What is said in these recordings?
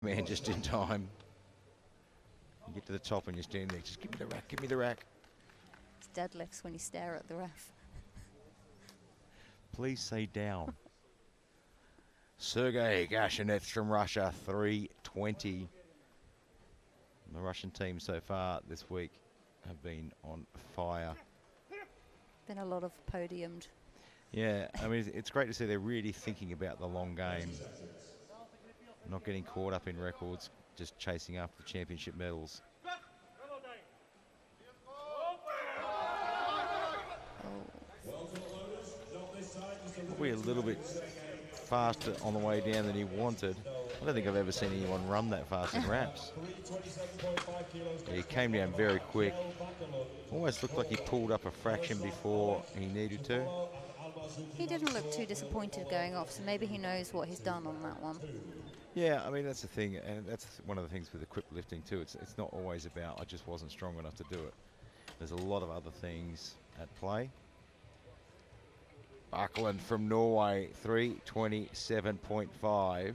Man, just in time. You get to the top and you're standing there. Just give me the rack, give me the rack. It's deadlifts when you stare at the ref. Please say down. Sergei Gaishinets from Russia, 320. The Russian team so far this week have been on fire. Been a lot of podiumed. Yeah, I mean, it's great to see they're really thinking about the long game. Not getting caught up in records, just chasing after the championship medals. Probably a little bit faster on the way down than he wanted. I don't think I've ever seen anyone run that fast in wraps. Yeah, he came down very quick. Almost looked like he pulled up a fraction before he needed to. He didn't look too disappointed going off, so maybe he knows what he's done on that one. Yeah, I mean, that's the thing, and that's one of the things with equipped lifting too. It's not always about, I just wasn't strong enough to do it. There's a lot of other things at play. Bakkelund from Norway, 327.5.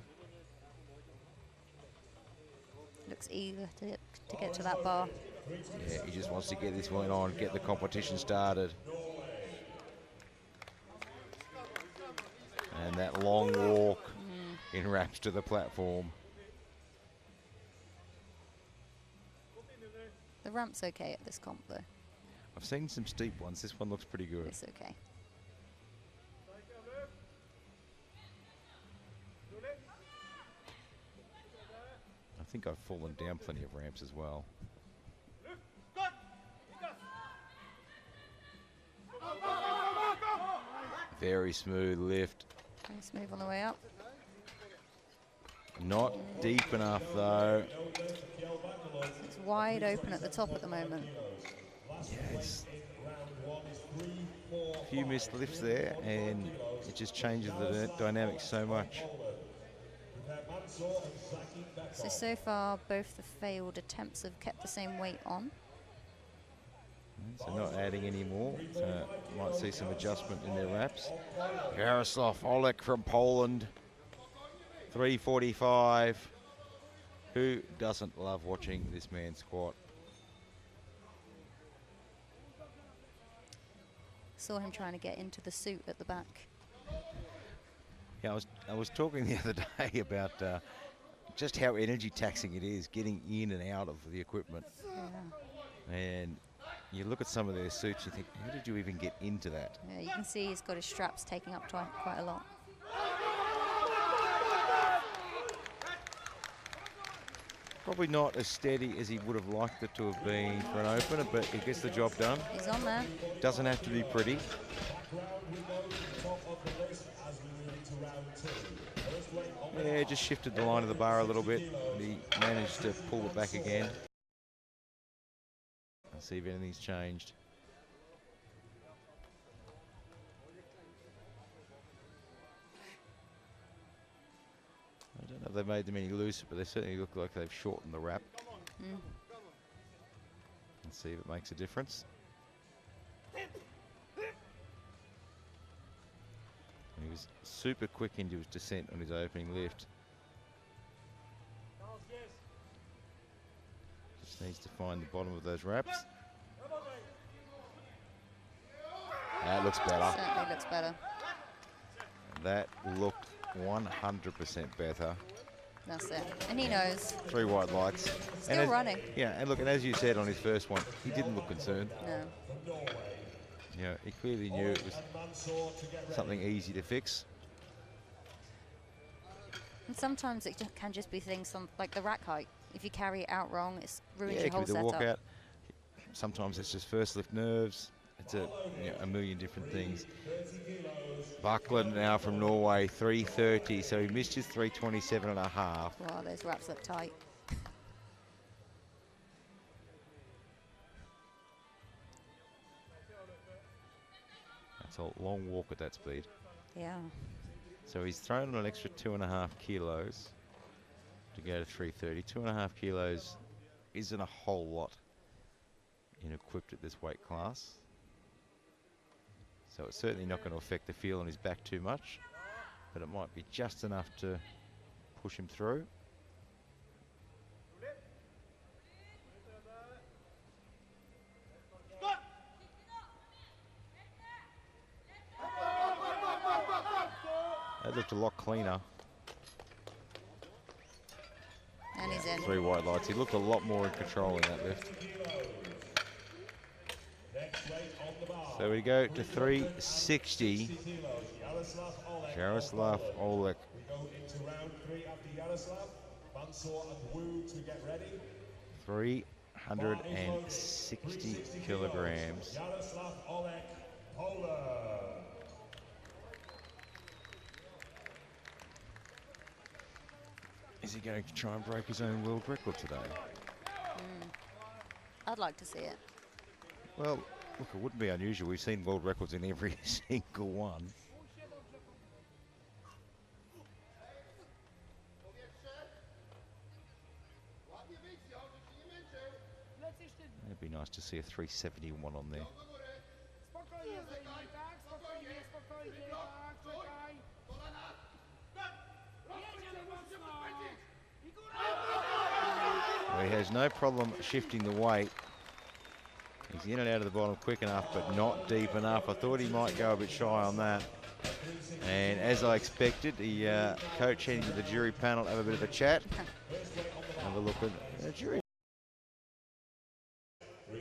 Looks eager to get to that bar. Yeah, he just wants to get this one on, get the competition started. And that long walk in wraps to the platform. The ramp's okay at this comp though. I've seen some steep ones. This one looks pretty good. It's okay. I think I've fallen down plenty of ramps as well. Very smooth lift. Very smooth on the way up. Not deep enough though. It's wide open at the top at the moment. Yes. A few missed lifts there and it just changes the dynamics so much. So far, both the failed attempts have kept the same weight on. So not adding any more. So might see some adjustment in their wraps. Jaroslaw, Olech from Poland, 345. Who doesn't love watching this man squat? Saw him trying to get into the suit at the back. Yeah, I was talking the other day about just how energy taxing it is getting in and out of the equipment. Yeah. And you look at some of their suits, you think, how did you even get into that? Yeah, you can see he's got his straps taking up quite a lot. Probably not as steady as he would have liked it to have been for an opener, but he gets the job done. He's on there. Doesn't have to be pretty. Yeah, just shifted the line of the bar a little bit, and he managed to pull it back again. Let's see if anything's changed. I don't know if they've made them any looser, but they certainly look like they've shortened the wrap. Let's see if it makes a difference. He was super quick into his descent on his opening lift. Just needs to find the bottom of those wraps. That looks better. Certainly looks better. That looked 100% better. That's it. And he knows. 3 white lights. Still running. Yeah, and look, and as you said on his first one, he didn't look concerned. No. You know, he clearly knew it was something easy to fix. And sometimes it can just be things like the rack height. If you carry it out wrong, it ruins Yeah, your whole it could be the setup. walkout. Sometimes it's just first lift nerves. It's a million different things. Bakkelund now from Norway, 330. So he missed his 327.5. Wow, those wraps look tight. That's a long walk at that speed. Yeah. So he's thrown on an extra 2.5 kilos to go to 330. 2.5 kilos isn't a whole lot in equipped at this weight class. So it's certainly not going to affect the feel on his back too much, but it might be just enough to push him through. looked a lot cleaner. And he's in. 3 white lights. He looked a lot more in control in that lift. So we go to 360. Jaroslaw Olech. We go into round 3 after Jaroslaw. Mansour and Wu to get ready. 360 kilograms. Jaroslaw Olech, Poland. Is he going to try and break his own world record today? I'd like to see it. Well, look, it wouldn't be unusual. We've seen world records in every single one. It'd be nice to see a 371 on there. Well, he has no problem shifting the weight. He's in and out of the bottom quick enough, but not deep enough. I thought he might go a bit shy on that. And as I expected, the coach heading to the jury panel to have a bit of a chat. Have a look at the jury. You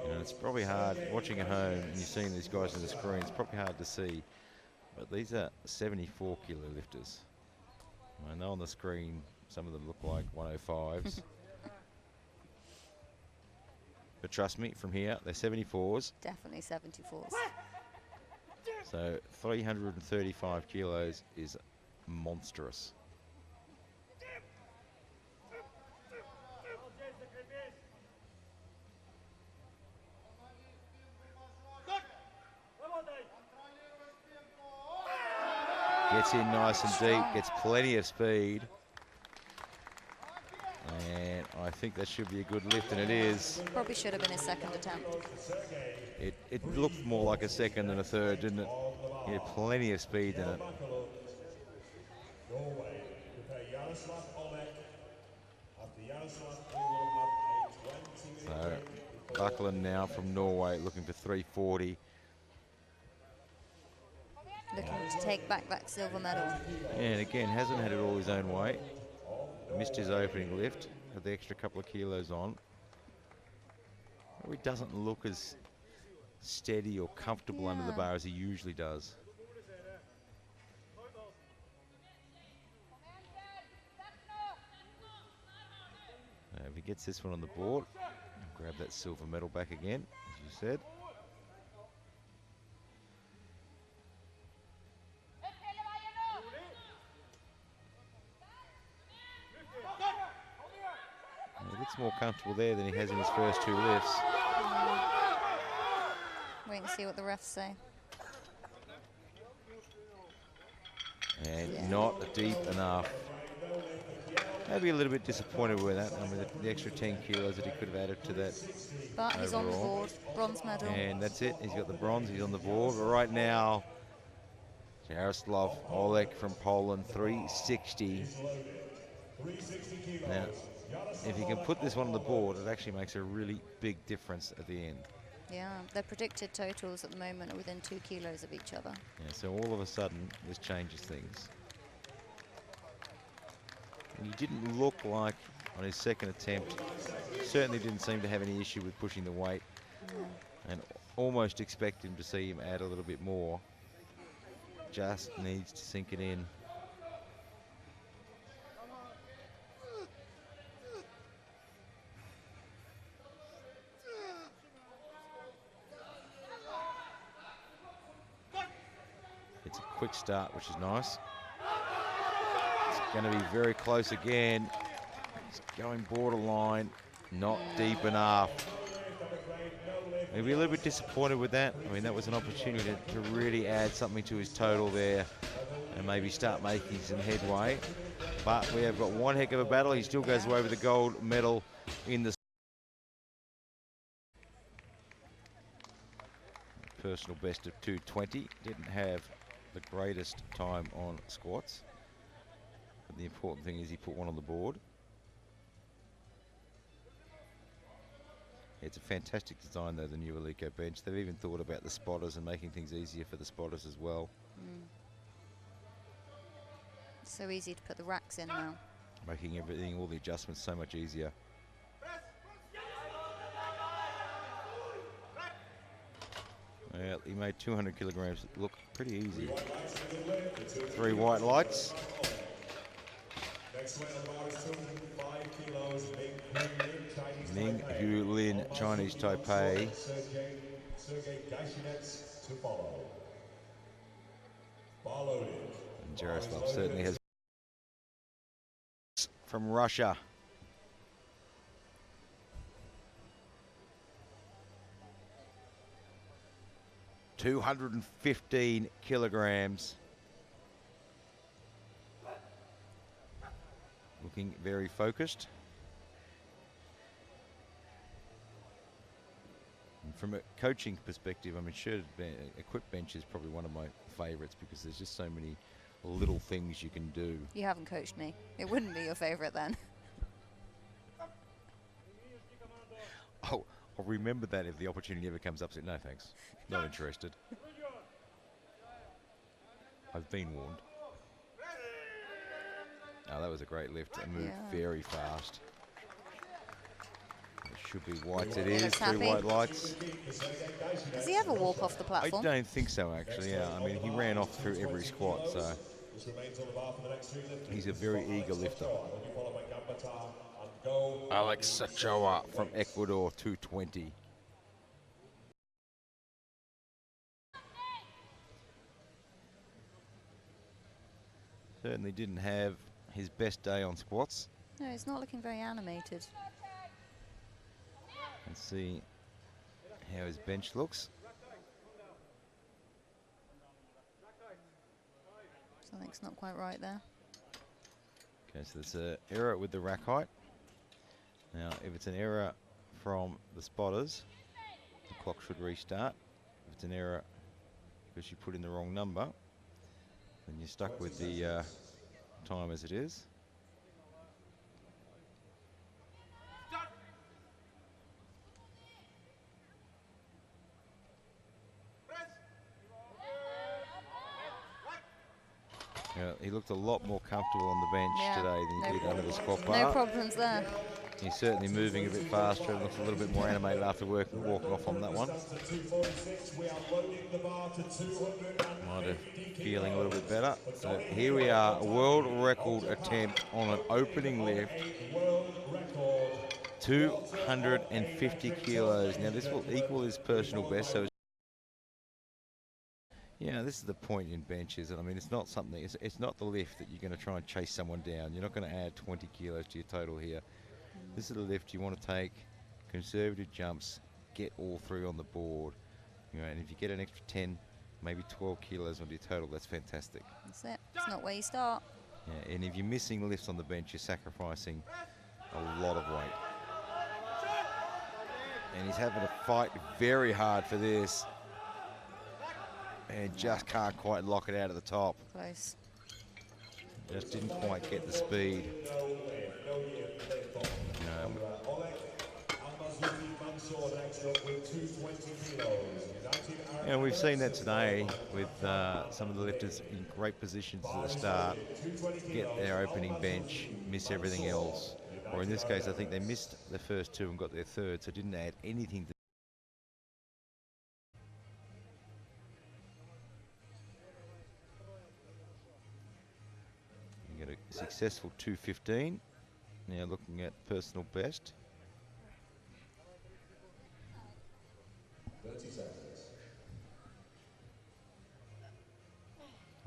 know, it's probably hard watching at home and you're seeing these guys on the screen. It's probably hard to see, but these are 74 kilo lifters. I know on the screen some of them look like 105s. But trust me, from here, they're 74s. Definitely 74s. So 335 kilos is monstrous. Gets in nice and deep, gets plenty of speed. And I think that should be a good lift, and it is. Probably should have been his second attempt. It looked more like a second than a third, didn't it? He had plenty of speed in it. So Bakkelund now from Norway looking for 340. Looking to take back that silver medal. And again, hasn't had it all his own way. Missed his opening lift with the extra couple of kilos on. He doesn't look as steady or comfortable under the bar as he usually does. If he gets this one on the board, grab that silver medal back again, as you said. He looks more comfortable there than he has in his first 2 lifts. Wait and see what the refs say. And not deep enough. Maybe a little bit disappointed with that. I mean, the extra 10 kilos that he could have added to that. But he's on the board. Bronze medal. And that's it. He's got the bronze. He's on the board. But right now, Jaroslaw Olech from Poland, 360. Now, if he can put this one on the board, it actually makes a really big difference at the end. Yeah, their predicted totals at the moment are within 2 kilos of each other. Yeah, so all of a sudden, this changes things. And he didn't look like, on his second attempt, certainly didn't seem to have any issue with pushing the weight. And almost expect him to see him add a little bit more. Just needs to sink it in. It's a quick start, which is nice. It's going to be very close again. It's going borderline, not deep enough. Maybe a little bit disappointed with that. I mean, that was an opportunity to really add something to his total there and maybe start making some headway. But we have got one heck of a battle. He still goes away with the gold medal in the personal best of 220. Didn't have the greatest time on squats. But the important thing is he put one on the board. It's a fantastic design though, the new Eleiko bench. They've even thought about the spotters and making things easier for the spotters as well. So easy to put the racks in now. Making everything, all the adjustments so much easier. Well, he made 200 kilograms look pretty easy. 3 white lights. Ning Hu Lin, Chinese Taipei. Sergei Gaishinets to follow. And Jaroslaw certainly has from Russia. $215 kilograms. Looking very focused. And from a coaching perspective, I mean, equipped bench is probably one of my favorites because there's just so many little things you can do. You haven't coached me. It wouldn't be your favorite then. Oh, I'll remember that if the opportunity ever comes up. Say, no, thanks. Not interested. I've been warned. Oh, that was a great lift. It moved very fast. It should be whites. It is. 3 white lights. Does he ever walk off the platform? I don't think so, actually. Yeah, I mean, he ran off through every squat, so he's a very eager lifter. Olech Jaroslaw from Ecuador, 220. Certainly didn't have his best day on squats. No, he's not looking very animated. Let's see how his bench looks. Something's not quite right there. Okay, so there's an error with the rack height. Now, if it's an error from the spotters, the clock should restart. If it's an error because you put in the wrong number, then you're stuck with the time as it is. Yeah, he looked a lot more comfortable on the bench today than he did under the squat bar. No problems there. He's certainly moving a bit faster and looks a little bit more animated after walking off on that one. Might have feeling a little bit better. So here we are, a world record attempt on an opening lift. 250 kilos. Now this will equal his personal best. So yeah, this is the point in benches. I mean, it's not something. It's not the lift that you're going to try and chase someone down. You're not going to add 20 kilos to your total here. This is a lift you want to take, conservative jumps, get all 3 on the board. You know, and if you get an extra 10, maybe 12 kilos onto your total, that's fantastic. That's it. It's not where you start. Yeah, and if you're missing lifts on the bench, you're sacrificing a lot of weight. And he's having to fight very hard for this. And just can't quite lock it out at the top. Close. Just didn't quite get the speed. And we've seen that today with some of the lifters in great positions at the start, get their opening bench, miss everything else. Or in this case, I think they missed the first 2 and got their third, so didn't add anything to. You get a successful 215. Now looking at personal best. 30 seconds.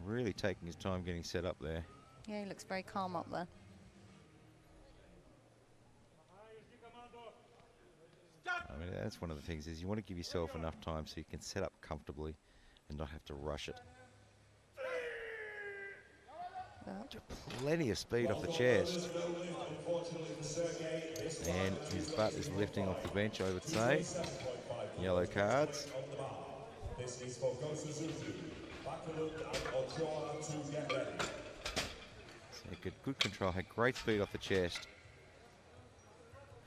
Really taking his time getting set up there. Yeah, he looks very calm up there. I mean, that's one of the things is you want to give yourself enough time so you can set up comfortably and not have to rush it. Plenty of speed off the chest. And his butt is lifting off the bench, I would say. Yellow cards. This is for Bakkelund and to get ready. So good control, had great speed off the chest.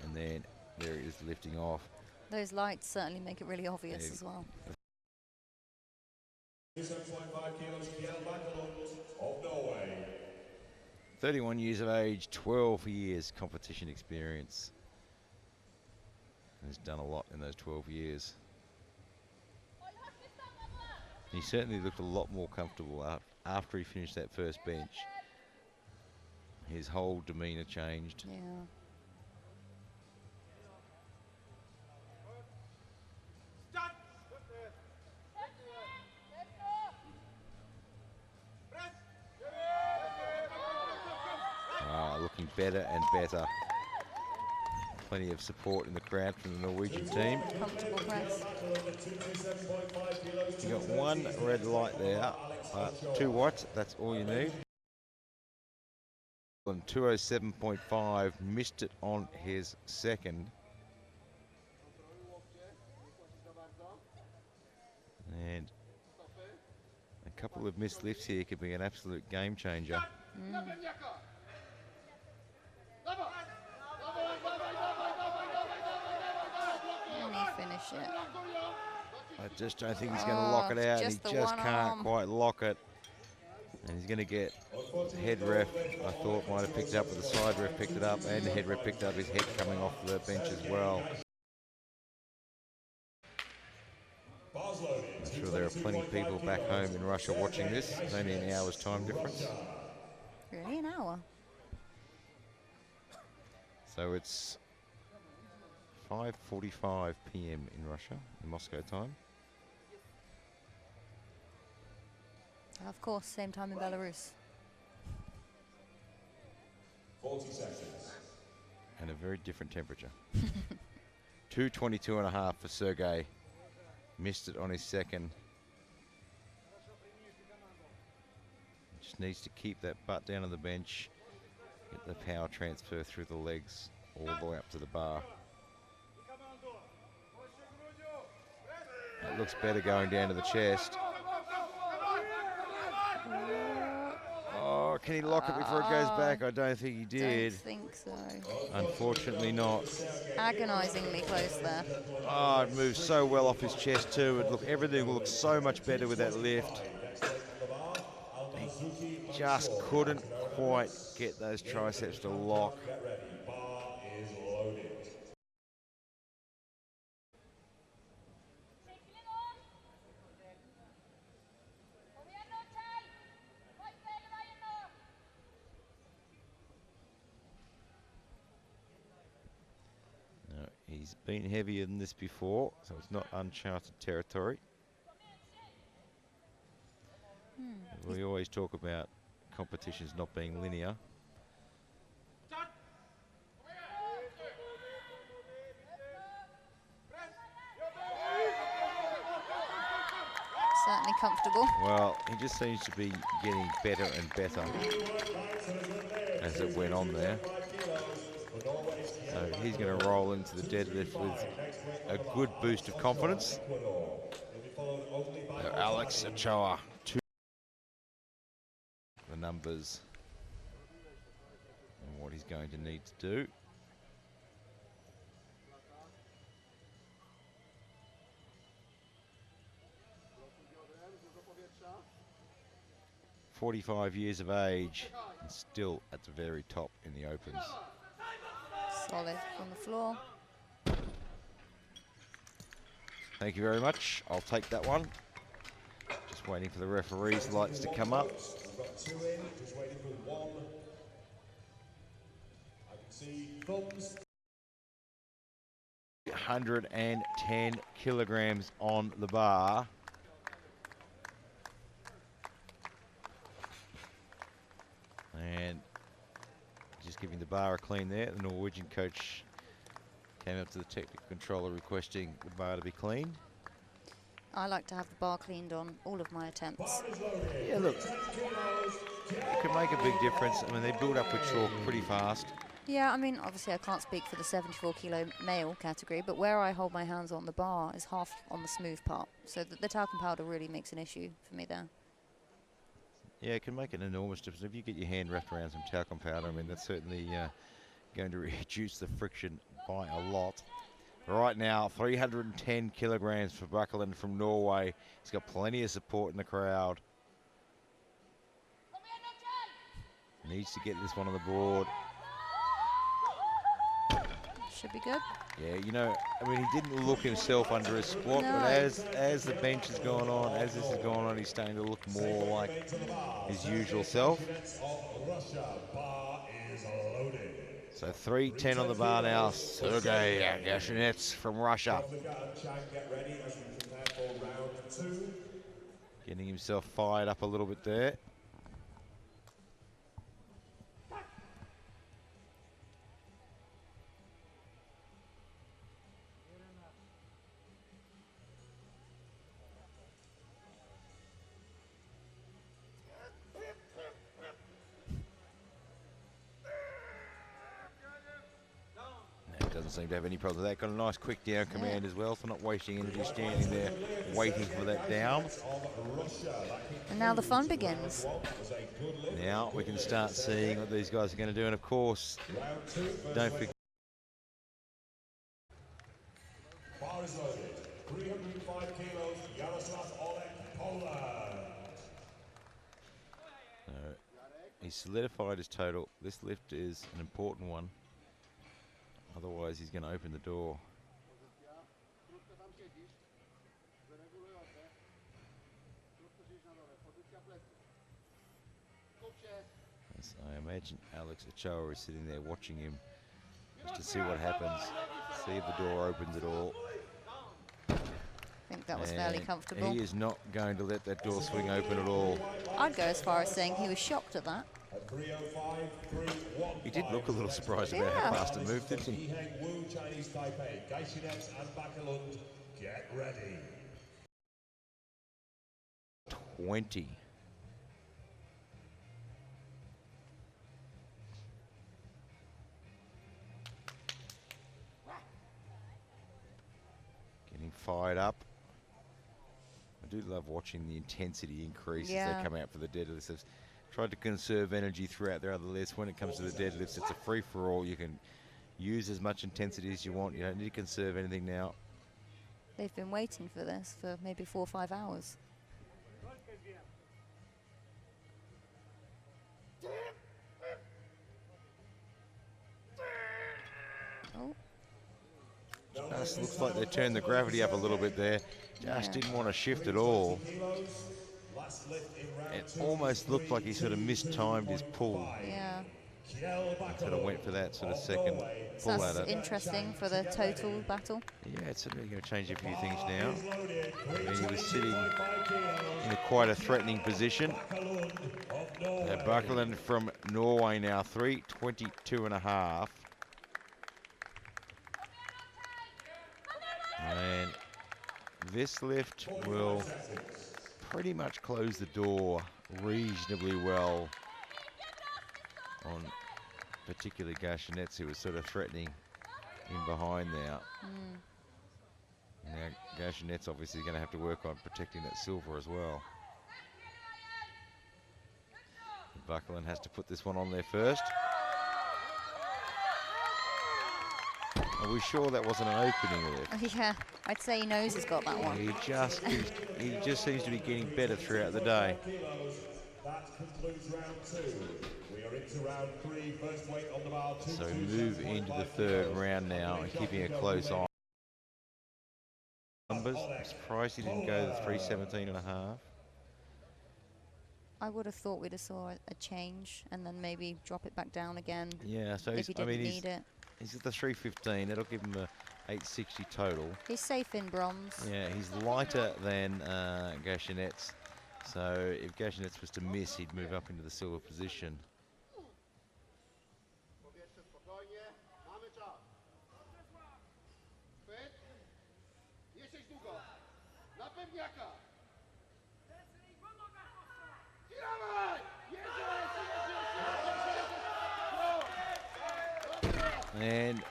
And then there he is lifting off. Those lights certainly make it really obvious as well. 7.5 kilos, Kjell Bakkelund of Norway. 31 years of age, 12 years competition experience. He's done a lot in those 12 years. He certainly looked a lot more comfortable after he finished that first bench. His whole demeanour changed. Yeah. Looking better and better. Plenty of support in the crowd from the Norwegian team. Comfortable press. You got one red light there, but 2 whites, that's all you need. 207.5, missed it on his second. And a couple of missed lifts here could be an absolute game changer. Can he finish it? I just don't think he's going to lock it out. He just can't quite lock it. And he's going to get the head ref, I thought might have picked it up, but the side ref picked it up, and the head ref picked up his head coming off the bench as well. I'm sure there are plenty of people back home in Russia watching this. It's only an hour's time difference. Really, an hour? So it's 5:45 p.m. in Russia, in Moscow time. Of course, same time in Belarus. 40 seconds. And a very different temperature. 222.5 for Sergei. Missed it on his second. Just needs to keep that butt down on the bench. Get the power transfer through the legs all the way up to the bar. It looks better going down to the chest. Oh, can he lock it before it goes back? I don't think he did. Don't think so. Unfortunately not. Agonisingly close there. Oh, it moves so well off his chest too. Everything looks so much better with that lift. He just couldn't quite get those triceps to lock. Bar is loaded. No, he's been heavier than this before, so it's not uncharted territory. We always talk about competitions not being linear. Certainly comfortable. Well, he just seems to be getting better and better as it went on there. So he's going to roll into the deadlift with a good boost of confidence. Olech Jaroslaw, the numbers and what he's going to need to do. "45 years of age and still at the very top in the opens." Solid on the floor. Thank you very much. I'll take that one. Just waiting for the referee's lights to come up. We've got 2 in, just waiting for 1. I can see thumbs. 110 kilograms on the bar. And just giving the bar a clean there. The Norwegian coach came up to the technical controller requesting the bar to be cleaned. I like to have the bar cleaned on all of my attempts. Yeah, look, it can make a big difference. I mean, they build up with chalk pretty fast. Yeah, I mean, obviously I can't speak for the 74 kilo male category, but where I hold my hands on the bar is half on the smooth part. So the talcum powder really makes an issue for me there. Yeah, it can make an enormous difference. If you get your hand wrapped around some talcum powder, I mean, that's certainly going to reduce the friction by a lot. Right now, 310 kilograms for Bakkelund from Norway. He's got plenty of support in the crowd. Needs to get this one on the board. Should be good. Yeah, you know, I mean, he didn't look himself under his squat, No. but as the bench has gone on, as this has gone on, he's starting to look more like his usual self. So 310 on the bar now. Sergei Gaishinets from Russia. Getting himself fired up a little bit there. Doesn't seem to have any problem with that. Got a nice quick down command as well, for not wasting energy standing there waiting for that down. And now the fun begins. Now we can start seeing what these guys are going to do, and of course, don't forget. Bar is loaded. 305 kilos, Jaroslaw Olech. He's solidified his total. This lift is an important one. Otherwise, he's going to open the door. As I imagine Olech Jaroslaw is sitting there watching him just to see what happens. See if the door opens at all. I think that was fairly comfortable. He is not going to let that door swing open at all. I'd go as far as saying he was shocked at that. He did look a little surprised about how fast it moved, didn't he? Chinese Taipei, Gaishinets and Bakkelund, get ready. 20. Getting fired up. I do love watching the intensity increase as they come out for the deadlifts. They've tried to conserve energy throughout their other lifts. When it comes to the deadlifts, it's a free-for-all. You can use as much intensity as you want. You don't need to conserve anything now. They've been waiting for this for maybe 4 or 5 hours. Oh. Just looks like they turned the gravity up a little bit there. Just didn't want to shift at all. It almost looked like he sort of mistimed his pull. Yeah. Sort of went for that sort of second pull That's at it. interesting for the total battle. Yeah, it's certainly going to change a few things now. I mean, he was sitting in quite a threatening position. Bakkelund from Norway now, 322.5. And this lift will pretty much close the door reasonably well on particularly Gaishinets, who was sort of threatening in behind now. Now Gaishinets obviously going to have to work on protecting that silver as well. Bakkelund has to put this one on there first. Are we sure that wasn't an opening lift? Yeah, I'd say he knows he's got that one. He just seems to be getting better throughout the day. That concludes round 2. We are into round 3. First weight on the bar. So we move into the third round now and keeping a close eye. Numbers. I'm surprised he didn't go to 317.5. I would have thought we'd have saw a change and then maybe drop it back down again. Yeah, so if he didn't need it. He's at the 315. That'll give him a 860 total. He's safe in bronze. Yeah, he's lighter than Gaishinets. So if Gaishinets was to miss, he'd move up into the silver position. And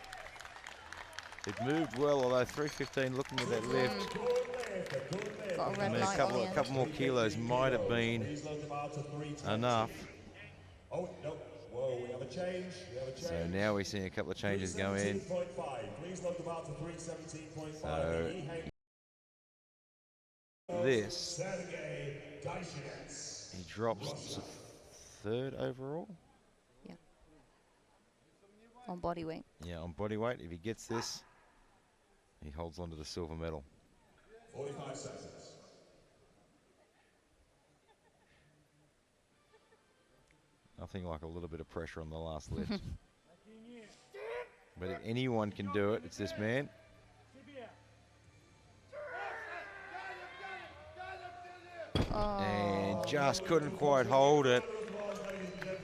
it moved well, although 315 looking at that lift. Got a red light a couple more kilos might have been enough. Oh, no. Whoa, we have a change. So now we're seeing a couple of changes go in. So this, he drops to 3rd overall. On body weight. Yeah, on body weight. If he gets this, he holds on to the silver medal. 45 seconds. Nothing like a little bit of pressure on the last lift. But if anyone can do it, it's this man. And just couldn't quite hold it.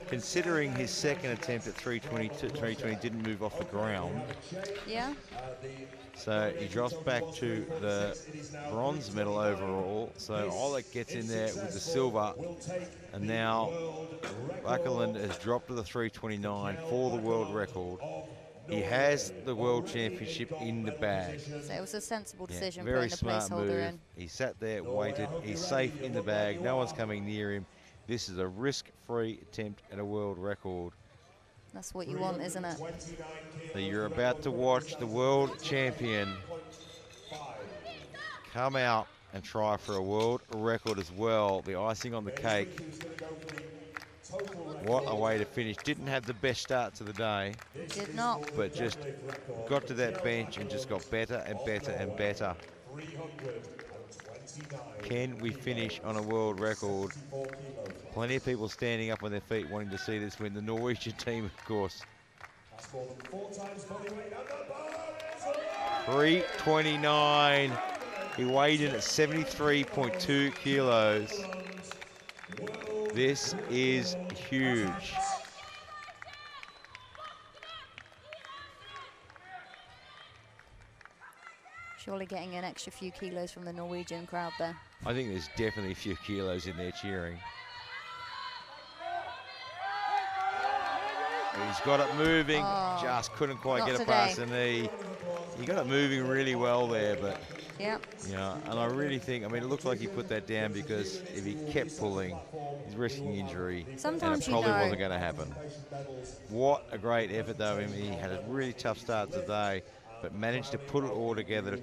Considering his second attempt at 320 didn't move off the ground. Yeah. So he drops back to the bronze medal overall. So Olech gets in there with the silver. And now Bakkelund has dropped to the 329 for the world record. He has the world championship in the bag. So it was a sensible decision, very putting a smart placeholder move. in. He sat there, waited. He's safe in the bag. No one's coming near him. This is a risk-free attempt at a world record. That's what you want, isn't it? So you're about to watch the world champion come out and try for a world record as well. The icing on the cake. What a way to finish. Didn't have the best start to the day. Did not. But just got to that bench and just got better and better and better. Can we finish on a world record? Plenty of people standing up on their feet wanting to see this win. The Norwegian team, of course. 329. He weighed in at 73.2 kilos. This is huge. Surely getting an extra few kilos from the Norwegian crowd there. I think there's definitely a few kilos in there cheering. He's got it moving, just couldn't quite get it past the knee. He got it moving really well there, but yeah, and I really think, I mean, it looked like he put that down because if he kept pulling, he's risking injury. Sometimes and it probably wasn't going to happen. What a great effort, though. I mean, he had a really tough start today, but managed to put it all together to